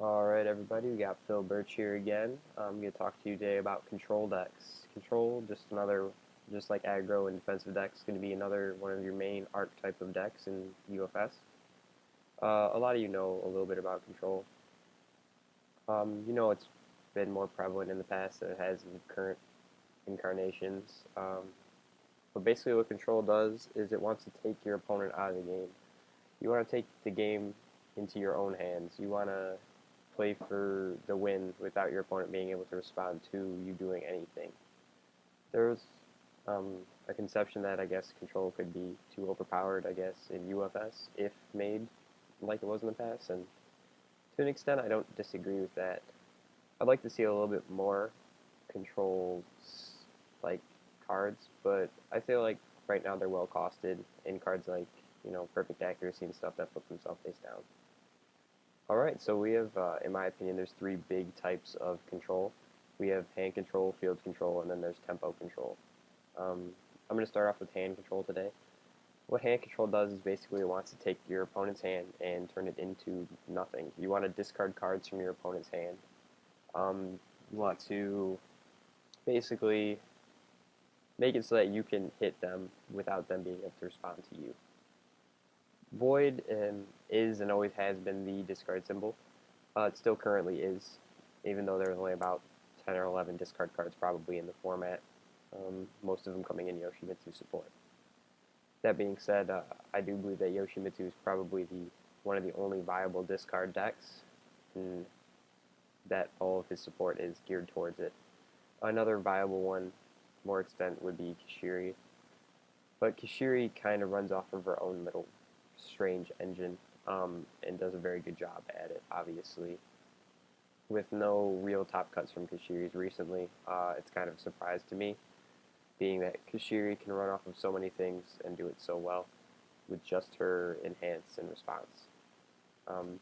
Alright everybody, we got Phil Birch here again. I'm going to talk to you today about control decks. Control, just like aggro and defensive decks, going to be another one of your main archetype of decks in UFS. A lot of you know a little bit about control. You know it's been more prevalent in the past than it has in current incarnations. But basically what control does is it wants to take your opponent out of the game. You want to take the game into your own hands. You want to play for the win without your opponent being able to respond to you doing anything. There's a conception that I guess control could be too overpowered, I guess, in UFS if made like it was in the past, and to an extent I don't disagree with that. I'd like to see a little bit more control like cards, but I feel like right now they're well costed in cards like, perfect accuracy and stuff that flip themselves face down. Alright, so we have, in my opinion, there's three big types of control. We have hand control, field control, and then there's tempo control. I'm going to start off with hand control today. What hand control does is basically it wants to take your opponent's hand and turn it into nothing. You want to discard cards from your opponent's hand. You want to basically make it so that you can hit them without them being able to respond to you. Void is and always has been the discard symbol. It still currently is, even though there's only about 10 or 11 discard cards probably in the format, most of them coming in Yoshimitsu support. That being said, I do believe that Yoshimitsu is probably one of the only viable discard decks, and that all of his support is geared towards it. Another viable one, more extent, would be Kishiri, but Kishiri kind of runs off of her own little strange engine, and does a very good job at it, obviously. With no real top cuts from Kishiri's recently, it's kind of a surprise to me, being that Kishiri can run off of so many things and do it so well with just her enhance and response. Um,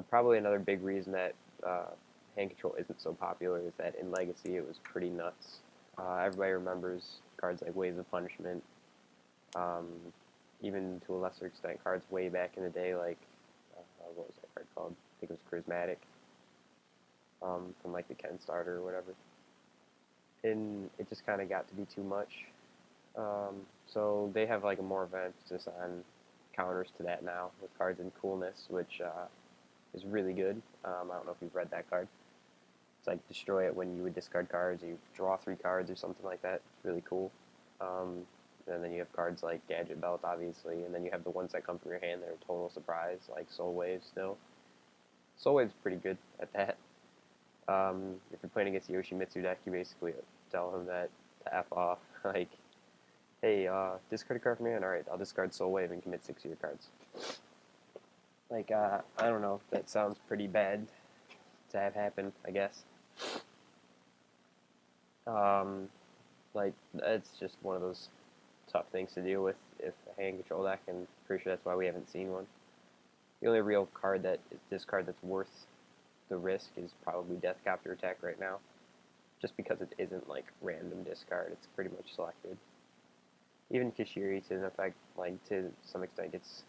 Probably another big reason that hand control isn't so popular is that in Legacy it was pretty nuts. Everybody remembers cards like Waves of Punishment, um, even to a lesser extent cards way back in the day like, what was that card called? I think it was Charismatic, from like the Ken starter or whatever. And it just kind of got to be too much. So they have like a more of an emphasis on counters to that now with cards in Coolness, which is really good. I don't know if you've read that card. It's like destroy it when you would discard cards, you draw 3 cards or something like that. It's really cool. Um, and then you have cards like Gadget Belt, obviously, and then you have the ones that come from your hand that are total surprise, like Soul Wave still. Soul Wave's pretty good at that. If you're playing against the Yoshimitsu deck, you basically tell him that to F off. Like, hey, discard a card from your hand? Alright, I'll discard Soul Wave and commit 6 of your cards. Like, I don't know, that sounds pretty bad to have happen, I guess. Um, like, it's just one of those tough things to deal with if a hand control deck, and pretty sure that's why we haven't seen one. The only real card that is this card that's worth the risk is probably Deathcopter Attack right now, just because it isn't like random discard, it's pretty much selected. Even Kishiri, to an effect, like to some extent, gets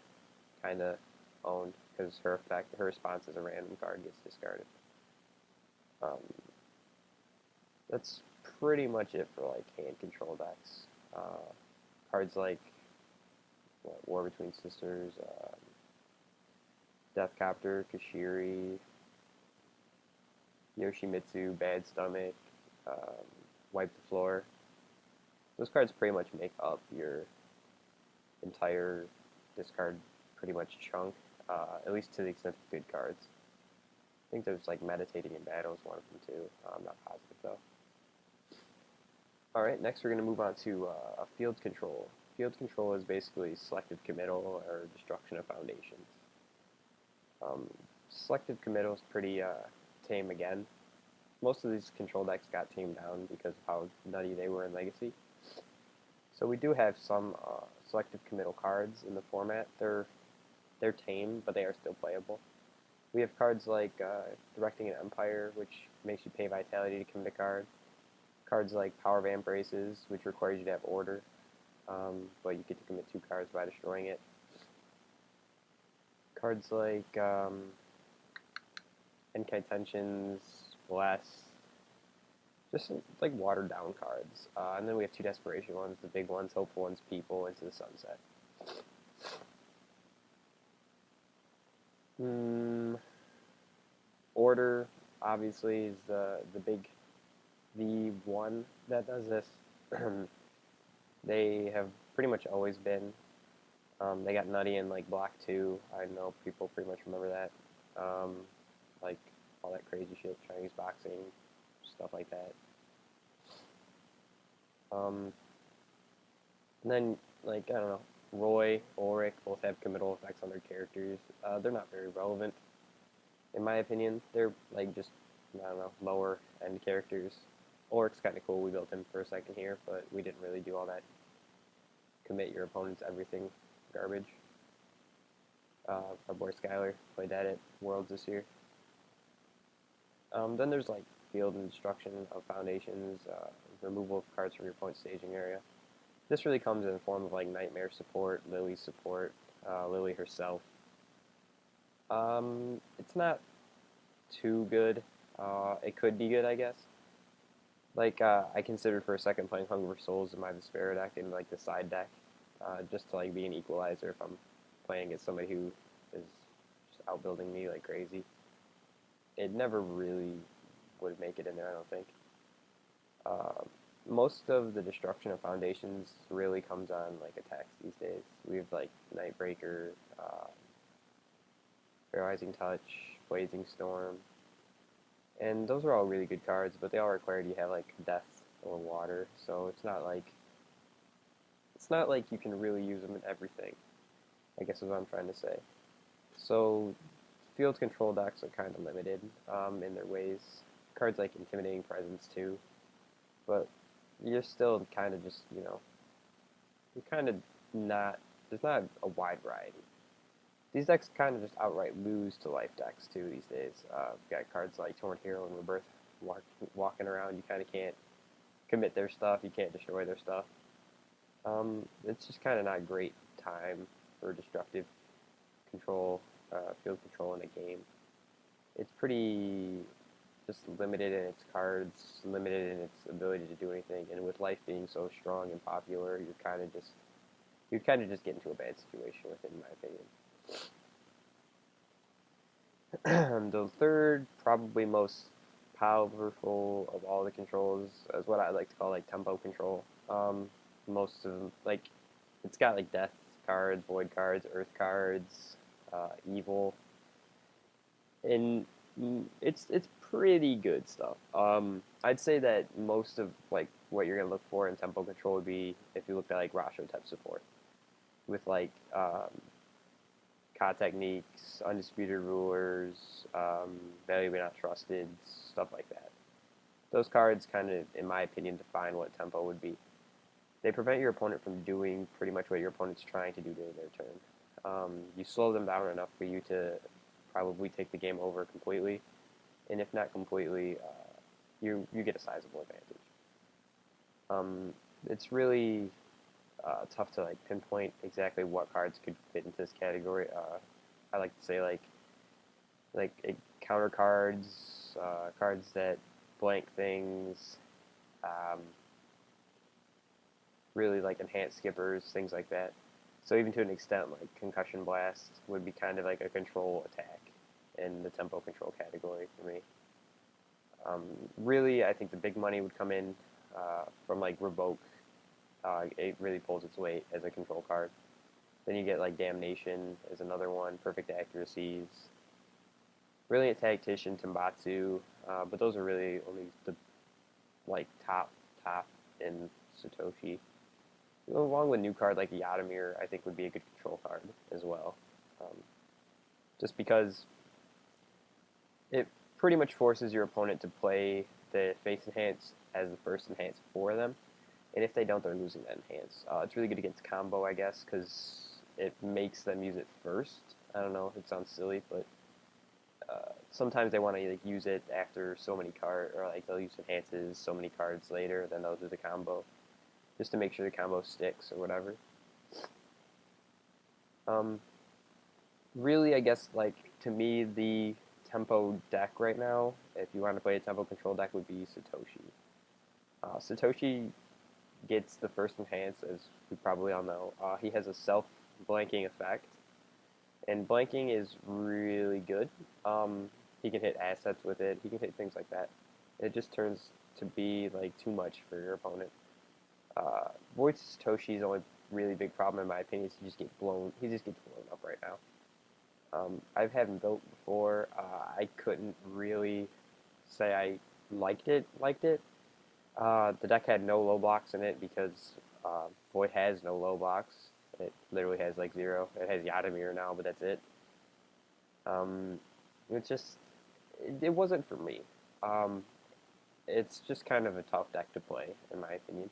kind of owned because her response as a random card gets discarded. Um, that's pretty much it for like hand control decks. Cards like War Between Sisters, Deathcopter, Kishiri, Yoshimitsu, Bad Stomach, um, Wipe the Floor. Those cards pretty much make up your entire discard pretty much chunk, at least to the extent of good cards. I think there's like Meditating in Battle is one of them too. I'm not positive though. Alright, next we're going to move on to field control. Field control is basically selective committal or destruction of foundations. Selective committal is pretty tame again. Most of these control decks got tamed down because of how nutty they were in Legacy. So we do have some selective committal cards in the format. They're tame, but they are still playable. We have cards like Directing an Empire, which makes you pay Vitality to commit a card. Cards like Power Vamp Braces, which requires you to have Order, but you get to commit 2 cards by destroying it. Cards like Enkai Tensions, Bless, just like watered down cards. And then we have two Desperation ones, the big ones, Hopeful ones, People, Into the Sunset. Order, obviously, is the one that does this. They have pretty much always been. They got nutty in like Block 2. I know people pretty much remember that. Like all that crazy shit, Chinese boxing, stuff like that. And then, like, I don't know, Roy, Ulrich both have committal effects on their characters. They're not very relevant, in my opinion. They're, like, just, I don't know, lower end characters. Ulrich's kind of cool. We built him for a second here, but we didn't really do all that commit your opponents everything garbage. Our boy Skylar played that at Worlds this year. Then there's, like, field and destruction of foundations, removal of cards from your opponent's staging area. This really comes in the form of like Nightmare support, Lily support, Lily herself. It's not too good. It could be good, I guess. Like I considered for a second playing Hunger for Souls in my Despair deck in like the side deck, just to like be an equalizer if I'm playing against somebody who is just outbuilding me like crazy. It never really would make it in there, I don't think. Most of the destruction of foundations really comes on like attacks these days. We have like Nightbreaker, Paralyzing Touch, Blazing Storm, and those are all really good cards, but they all require you have like Death or Water, so it's not like you can really use them in everything, I guess is what I'm trying to say. So field control decks are kind of limited in their ways. Cards like Intimidating Presence too, but you're still kind of just, you're kind of not, there's not a wide variety. These decks kind of just outright lose to life decks too these days. You've got cards like Torn Hero and Rebirth walking around. You kind of can't commit their stuff. You can't destroy their stuff. It's just kind of not a great time for destructive control, field control in a game. It's pretty just limited in its cards, limited in its ability to do anything, and with life being so strong and popular, you kind of just get into a bad situation with it, in my opinion. The third, probably most powerful of all the controls, is what I like to call like tempo control. Most of them, like, it's got like death cards, void cards, earth cards, evil, and it's pretty good stuff. I'd say that most of like what you're gonna look for in tempo control would be if you looked at like Rasho type support with like Ka techniques, undisputed rulers, value but not trusted, stuff like that. Those cards kind of, in my opinion, define what tempo would be. They prevent your opponent from doing pretty much what your opponent's trying to do during their turn. You slow them down enough for you to probably take the game over completely, and if not completely, you get a sizable advantage. It's really tough to like pinpoint exactly what cards could fit into this category. I like to say like counter cards, cards that blank things, really like enhanced skippers, things like that. So even to an extent, like Concussion Blast would be kind of like a control attack in the tempo control category for me. Really, I think the big money would come in from like Revoke. It really pulls its weight as a control card. Then you get like Damnation as another one, Perfect Accuracies, Brilliant Tactician, Timbatsu, but those are really only the like top in Satoshi. Along with new card like Yadomir, I think would be a good control card as well. Just because it pretty much forces your opponent to play the face enhance as the first enhance for them, and if they don't, they're losing that enhance. It's really good against combo, I guess, because it makes them use it first. I don't know, it sounds silly, but sometimes they want to like use it after so many cards, or like they'll use enhances so many cards later, then they'll do the combo, just to make sure the combo sticks or whatever. Really, I guess, like, to me, the tempo deck right now, if you want to play a tempo control deck, would be Satoshi. Satoshi gets the first enhance, as we probably all know. He has a self-blanking effect, and blanking is really good. He can hit assets with it. He can hit things like that. It just turns to be like too much for your opponent. Void Satoshi's only really big problem, in my opinion, is he just gets blown. He just gets blown up right now. I've had him built before. I couldn't really say I liked it. The deck had no low blocks in it because Void has no low blocks. It literally has like 0. It has Yadimir now, but that's it. It's just, it wasn't for me. It's just kind of a tough deck to play, in my opinion.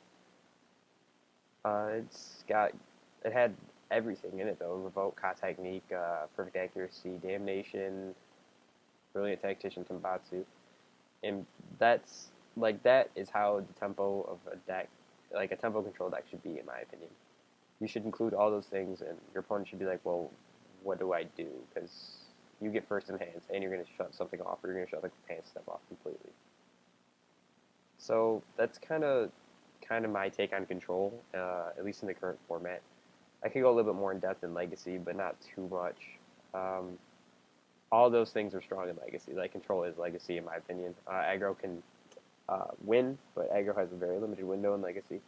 It had everything in it though: Revoke, Ka Technique, Perfect Accuracy, Damnation, Brilliant Tactician, Tembatsu, and that is how the tempo of a deck, like a tempo control deck, should be, in my opinion. You should include all those things, and your opponent should be like, well, what do I do? Because you get first enhance, and you're going to shut something off, or you're going to shut the pants step off completely. So that's kind of my take on control, at least in the current format. I could go a little bit more in depth in Legacy, but not too much. All those things are strong in Legacy. Like control is Legacy, in my opinion. Aggro can win, but aggro has a very limited window in Legacy.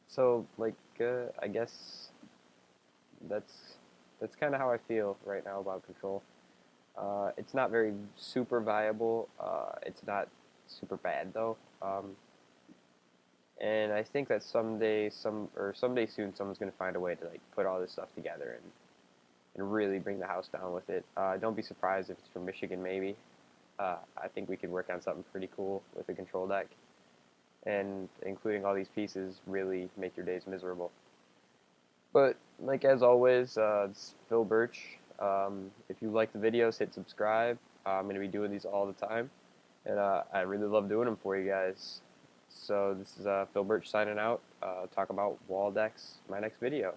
So, I guess that's kind of how I feel right now about control. It's not very super viable. It's not super bad though. And I think that someday soon, someone's gonna find a way to like put all this stuff together and really bring the house down with it. Don't be surprised if it's from Michigan, maybe. I think we could work on something pretty cool with a control deck, and including all these pieces really make your days miserable. But like as always, it's Phil Birch. If you like the videos, hit subscribe. I'm gonna be doing these all the time, and I really love doing them for you guys. So this is Phil Birch signing out. Talk about wall decks in my next video.